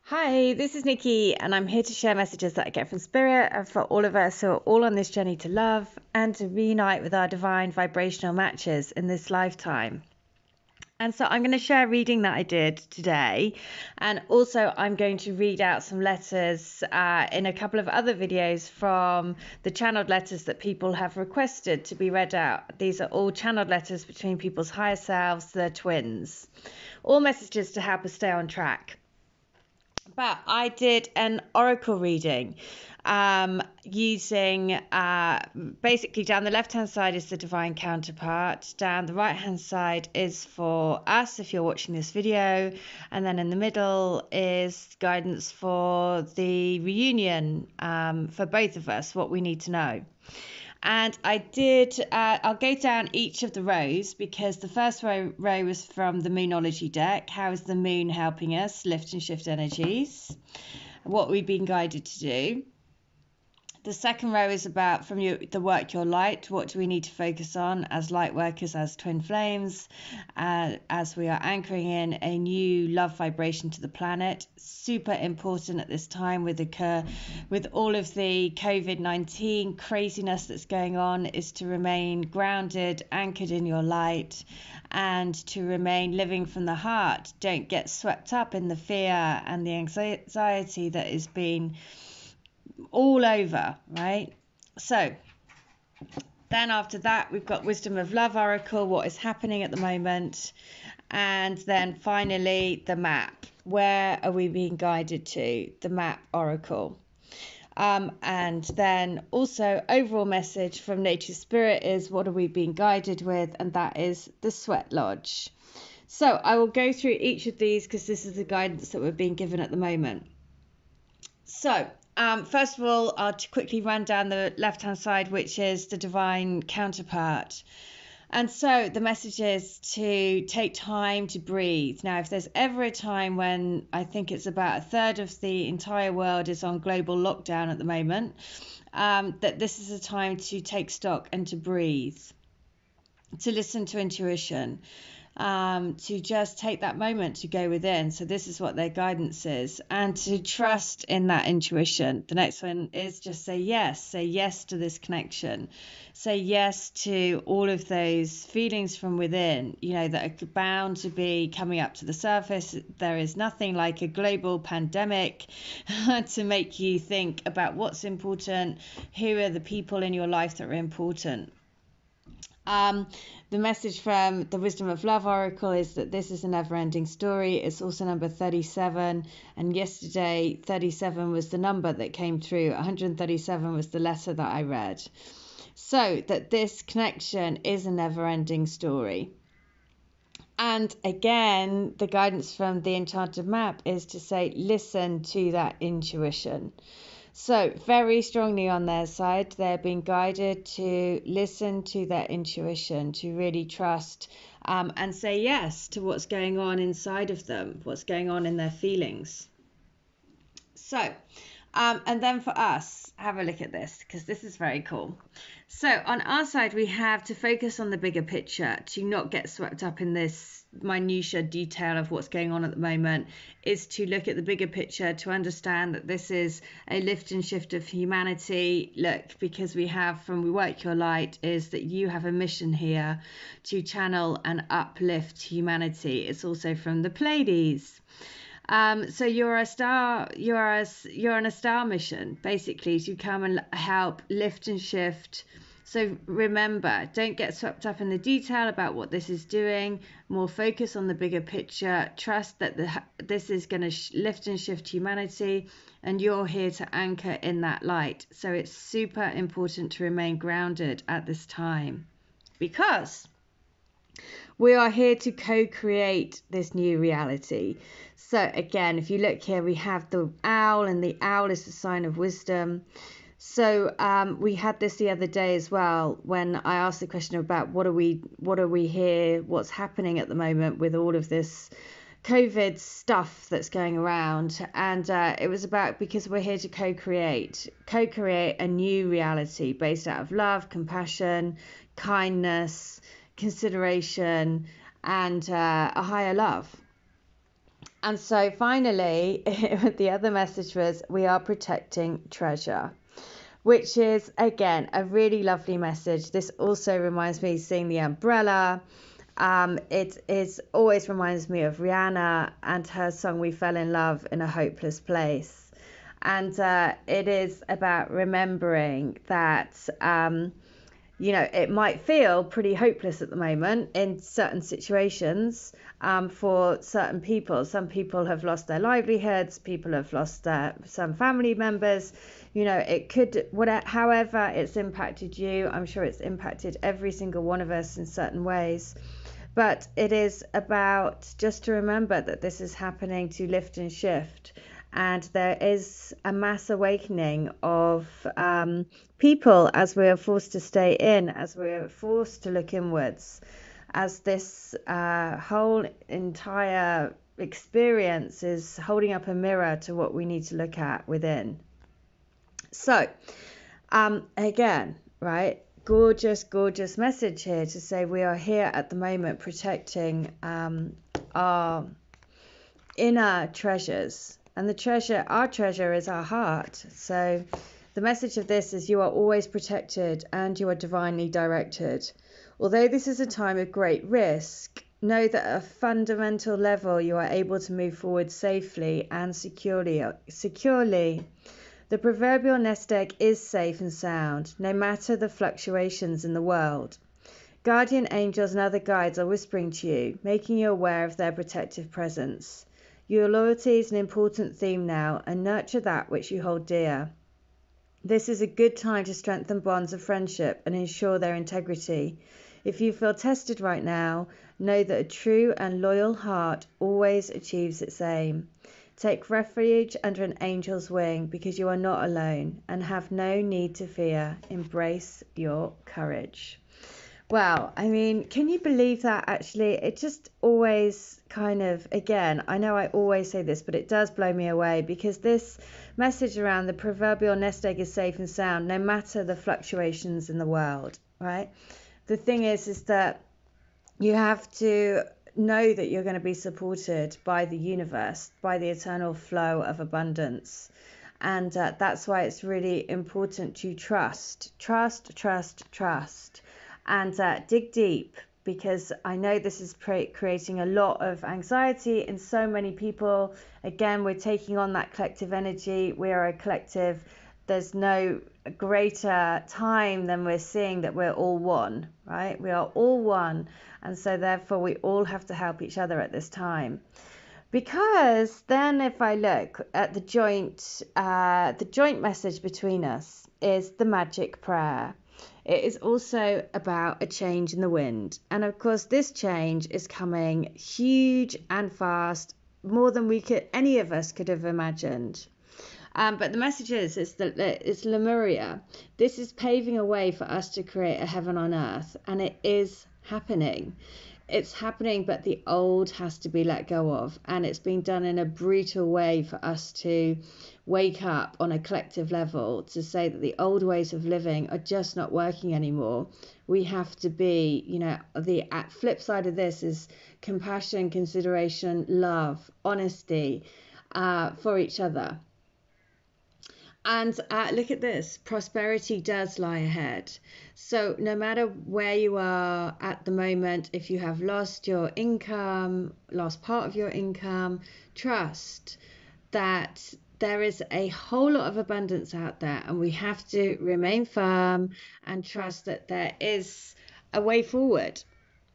Hi, this is Nikki, and I'm here to share messages that I get from Spirit and for all of us who are all on this journey to love and to reunite with our divine vibrational matches in this lifetime. And so I'm going to share a reading that I did today, and also I'm going to read out some letters in a couple of other videos from the channeled letters that people have requested to be read out. These are all channeled letters between people's higher selves, their twins, all messages to help us stay on track. But I did an oracle reading using basically down the left hand side is the divine counterpart, down the right hand side is for us if you're watching this video, and then in the middle is guidance for the reunion for both of us, what we need to know. And I did, I'll go down each of the rows because the first row was from the Moonology deck. How is the moon helping us lift and shift energies? What we've been guided to do. The second row is about from the work your light. What do we need to focus on as light workers, as twin flames, as we are anchoring in a new love vibration to the planet. Super important at this time with all of the COVID-19 craziness that's going on, is to remain grounded, anchored in your light, and to remain living from the heart. Don't get swept up in the fear and the anxiety that is being all over, right? So then after that, we've got Wisdom of Love Oracle, what is happening at the moment. And then finally, the map. Where are we being guided to? The map Oracle. And then also overall message from Nature Spirit is what are we being guided with? And that is the Sweat Lodge. So I will go through each of these because this is the guidance that we're being given at the moment. So first of all, I'll quickly run down the left-hand side, which is the divine counterpart. And so the message is to take time to breathe. Now, if there's ever a time when I think it's about a third of the entire world is on global lockdown at the moment, that this is a time to take stock and to breathe, to listen to intuition. To just take that moment to go within. So this is what their guidance is, and to trust in that intuition. The next one is just say yes to this connection, say yes to all of those feelings from within, that are bound to be coming up to the surface. There is nothing like a global pandemic to make you think about what's important, who are the people in your life that are important. The message from the Wisdom of Love Oracle is that this is a never-ending story. It's also number 37, and yesterday 37 was the number that came through. 137 was the letter that I read. So that this connection is a never-ending story. And again, the guidance from the Enchanted Map is to say, listen to that intuition. So very strongly on their side, they're being guided to listen to their intuition, to really trust and say yes to what's going on inside of them, what's going on in their feelings. So, and then for us, have a look at this because this is very cool. So on our side, we have to focus on the bigger picture, to not get swept up in this minutiae detail of what's going on at the moment, is to look at the bigger picture, to understand that this is a lift and shift of humanity. Look, because we have from We Work Your Light is that you have a mission here to channel and uplift humanity. It's also from the Pleiades. So you're a star, you're on a star mission, basically, to come and help lift and shift. So remember, don't get swept up in the detail about what this is doing. More focus on the bigger picture. Trust that this is going to lift and shift humanity, and you're here to anchor in that light. So it's super important to remain grounded at this time, because we are here to co-create this new reality. So again, if you look here, we have the owl, and the owl is the sign of wisdom. So we had this the other day as well, when I asked the question about what are we here, what's happening at the moment with all of this COVID stuff that's going around. And it was about, because we're here to co-create a new reality based out of love, compassion, kindness, consideration, and a higher love. And so finally, the other message was, we are protecting treasure, which is, again, a really lovely message. This also reminds me of seeing the umbrella. It is always reminds me of Rihanna and her song We Fell in Love in a Hopeless Place. And it is about remembering that, it might feel pretty hopeless at the moment in certain situations for certain people. Some people have lost their livelihoods, people have lost some family members. It could, however it's impacted you, I'm sure it's impacted every single one of us in certain ways. But it is about just to remember that this is happening to lift and shift. And there is a mass awakening of people as we are forced to stay in, as we are forced to look inwards, as this whole entire experience is holding up a mirror to what we need to look at within. So, again, right, gorgeous message here to say we are here at the moment protecting our inner treasures. And our treasure is our heart. So the message of this is you are always protected and you are divinely directed. Although this is a time of great risk, know that at a fundamental level you are able to move forward safely and securely. The proverbial nest egg is safe and sound, no matter the fluctuations in the world. Guardian angels and other guides are whispering to you, making you aware of their protective presence. Your loyalty is an important theme now, and nurture that which you hold dear. This is a good time to strengthen bonds of friendship and ensure their integrity. If you feel tested right now, know that a true and loyal heart always achieves its aim. Take refuge under an angel's wing because you are not alone and have no need to fear. Embrace your courage. Wow, I mean, can you believe that actually? It just always kind of, again, I know I always say this, but it does blow me away because this message around the proverbial nest egg is safe and sound, no matter the fluctuations in the world, right? The thing is that you have to know that you're going to be supported by the universe, by the eternal flow of abundance. And that's why it's really important to trust. And dig deep, because I know this is creating a lot of anxiety in so many people. Again, we're taking on that collective energy. We are a collective. There's no greater time than we're seeing that we're all one, right? We are all one. And so therefore we all have to help each other at this time. Because then if I look at the joint message between us is the magic prayer. It is also about a change in the wind. And of course, this change is coming huge and fast, more than any of us could have imagined. But the message is that it's Lemuria. This is paving a way for us to create a heaven on earth. And it is happening. It's happening, but the old has to be let go of. And it's being done in a brutal way for us to wake up on a collective level to say that the old ways of living are just not working anymore. We have to be, the flip side of this is compassion, consideration, love, honesty for each other. And look at this, prosperity does lie ahead. So no matter where you are at the moment, if you have lost your income, lost part of your income, trust that there is a whole lot of abundance out there, and we have to remain firm and trust that there is a way forward,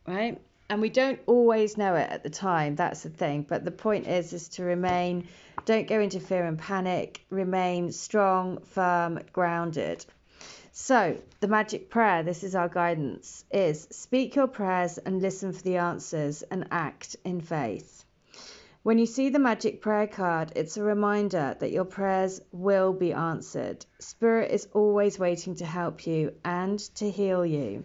right? And we don't always know it at the time, that's the thing. But the point is to remain, don't go into fear and panic, remain strong, firm, grounded. So the magic prayer, this is our guidance, is speak your prayers and listen for the answers and act in faith. When you see the magic prayer card, it's a reminder that your prayers will be answered. Spirit is always waiting to help you and to heal you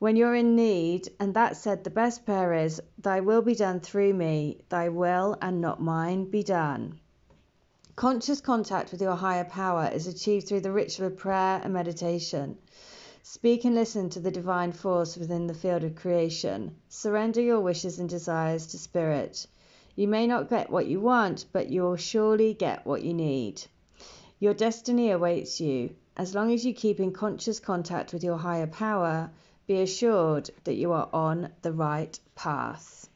when you're in need. And that said, the best prayer is, thy will be done through me, thy will and not mine be done. Conscious contact with your higher power is achieved through the ritual of prayer and meditation. Speak and listen to the divine force within the field of creation. Surrender your wishes and desires to Spirit. You may not get what you want, but you'll surely get what you need. Your destiny awaits you. As long as you keep in conscious contact with your higher power, be assured that you are on the right path.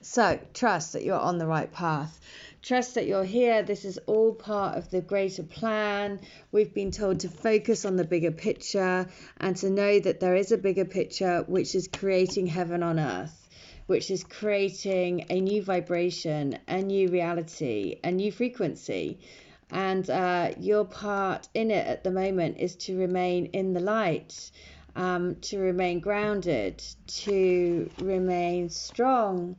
So, trust that you're on the right path. Trust that you're here. This is all part of the greater plan. We've been told to focus on the bigger picture and to know that there is a bigger picture which is creating heaven on earth, which is creating a new vibration, a new reality, a new frequency. And your part in it at the moment is to remain in the light, to remain grounded, to remain strong.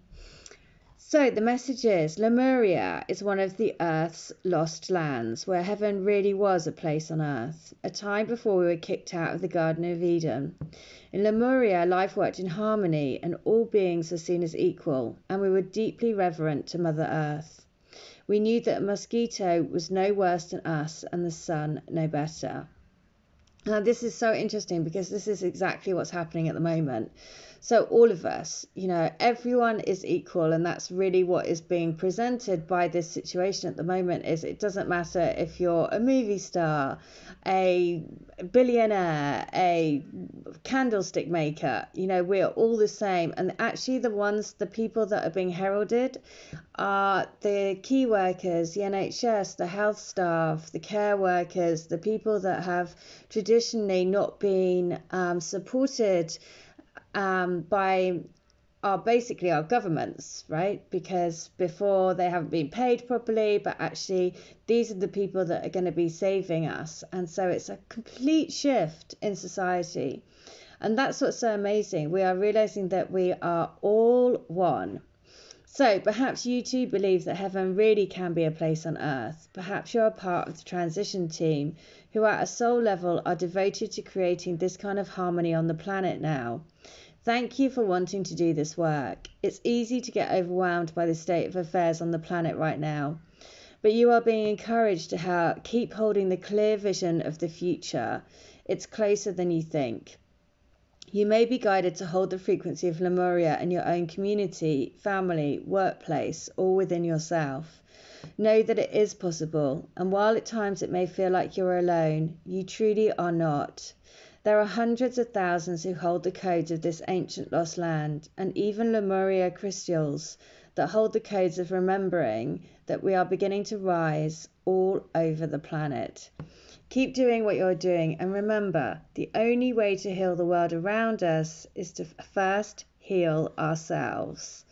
So the message is, Lemuria is one of the Earth's lost lands, where heaven really was a place on Earth, a time before we were kicked out of the Garden of Eden. In Lemuria, life worked in harmony, and all beings were seen as equal, and we were deeply reverent to Mother Earth. We knew that a mosquito was no worse than us, and the sun no better. Now, this is so interesting because this is exactly what's happening at the moment. So all of us, everyone is equal, and that's really what is being presented by this situation at the moment. Is it doesn't matter if you're a movie star, a billionaire, a candlestick maker, we're all the same. And actually the people that are being heralded are the key workers, the NHS, the health staff, the care workers, the people that have traditionally not been supported by basically our governments, right? Because before they haven't been paid properly, but actually these are the people that are going to be saving us. And so it's a complete shift in society. And that's what's so amazing. We are realizing that we are all one. So perhaps you too believe that heaven really can be a place on earth. Perhaps you're a part of the transition team who at a soul level are devoted to creating this kind of harmony on the planet now. Thank you for wanting to do this work. It's easy to get overwhelmed by the state of affairs on the planet right now, but you are being encouraged to keep holding the clear vision of the future. It's closer than you think. You may be guided to hold the frequency of Lemuria in your own community, family, workplace, or within yourself. Know that it is possible, and while at times it may feel like you're alone, you truly are not. There are hundreds of thousands who hold the codes of this ancient lost land, and even Lemuria crystals that hold the codes of remembering that we are beginning to rise all over the planet. Keep doing what you're doing, and remember, the only way to heal the world around us is to first heal ourselves.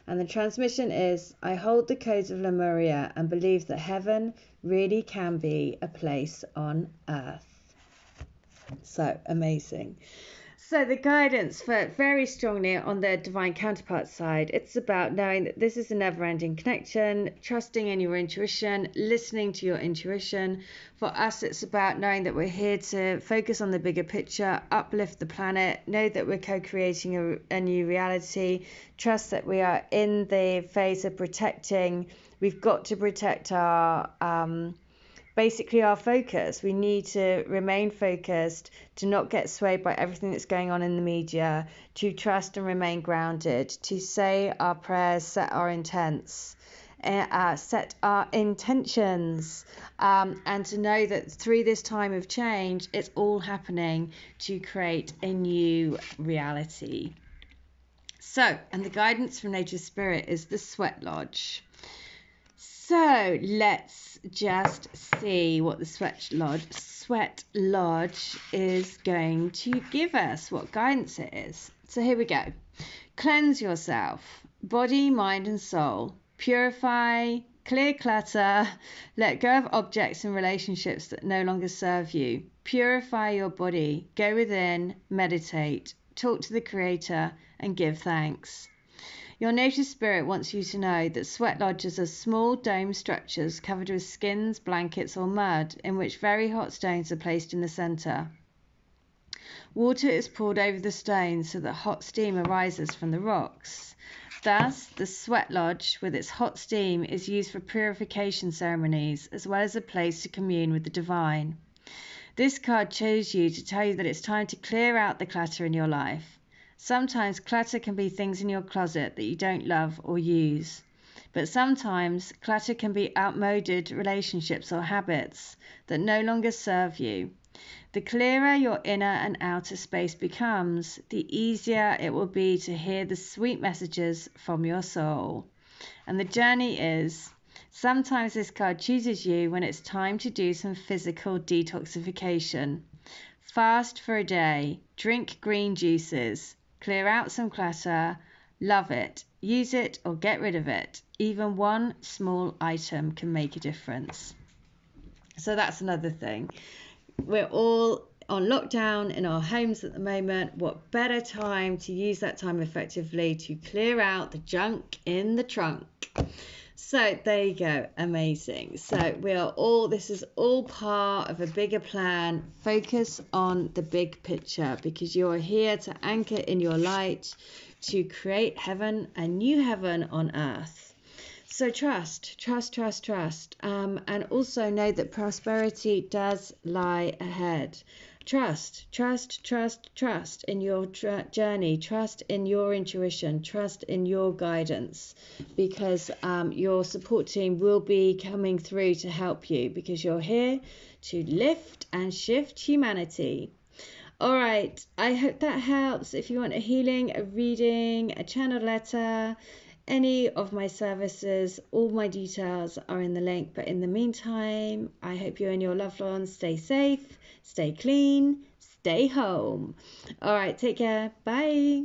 And the transmission is, I hold the codes of Lemuria and believe that heaven really can be a place on earth. So amazing. So the guidance for very strongly on the divine counterpart side, it's about knowing that this is a never-ending connection, trusting in your intuition, listening to your intuition. For us, it's about knowing that we're here to focus on the bigger picture, uplift the planet, know that we're co-creating a new reality, trust that we are in the phase of protecting. We've got to protect our basically our focus. We need to remain focused, to not get swayed by everything that's going on in the media, to trust and remain grounded, to say our prayers, set our intents, set our intentions, and to know that through this time of change, it's all happening to create a new reality. So, and the guidance from Nature Spirit is the Sweat Lodge. So let's just see what the Sweat Lodge is going to give us, what guidance it is. So here we go. Cleanse yourself, body, mind and soul. Purify, clear clutter, let go of objects and relationships that no longer serve you. Purify your body, go within, meditate, talk to the Creator and give thanks. Your nature spirit wants you to know that sweat lodges are small dome structures covered with skins, blankets or mud in which very hot stones are placed in the center. Water is poured over the stones so that hot steam arises from the rocks. Thus, the sweat lodge with its hot steam is used for purification ceremonies as well as a place to commune with the divine. This card chose you to tell you that it's time to clear out the clutter in your life. Sometimes clutter can be things in your closet that you don't love or use. But sometimes clutter can be outmoded relationships or habits that no longer serve you. The clearer your inner and outer space becomes, the easier it will be to hear the sweet messages from your soul. And the journey is, sometimes this card chooses you when it's time to do some physical detoxification. Fast for a day, drink green juices, clear out some clutter, love it, use it or get rid of it. Even one small item can make a difference. So that's another thing. We're all on lockdown in our homes at the moment. What better time to use that time effectively to clear out the junk in the trunk? So there you go. Amazing. So this is all part of a bigger plan. Focus on the big picture, because you're here to anchor in your light to create heaven, a new heaven on earth. So trust, and also know that prosperity does lie ahead. Trust in your journey, trust in your intuition, trust in your guidance, because your support team will be coming through to help you, because you're here to lift and shift humanity. All right, I hope that helps. If you want a healing, a reading, a channel letter, any of my services, all my details are in the link. But in the meantime, I hope you and your loved ones stay safe, stay clean, stay home. All right, take care. Bye.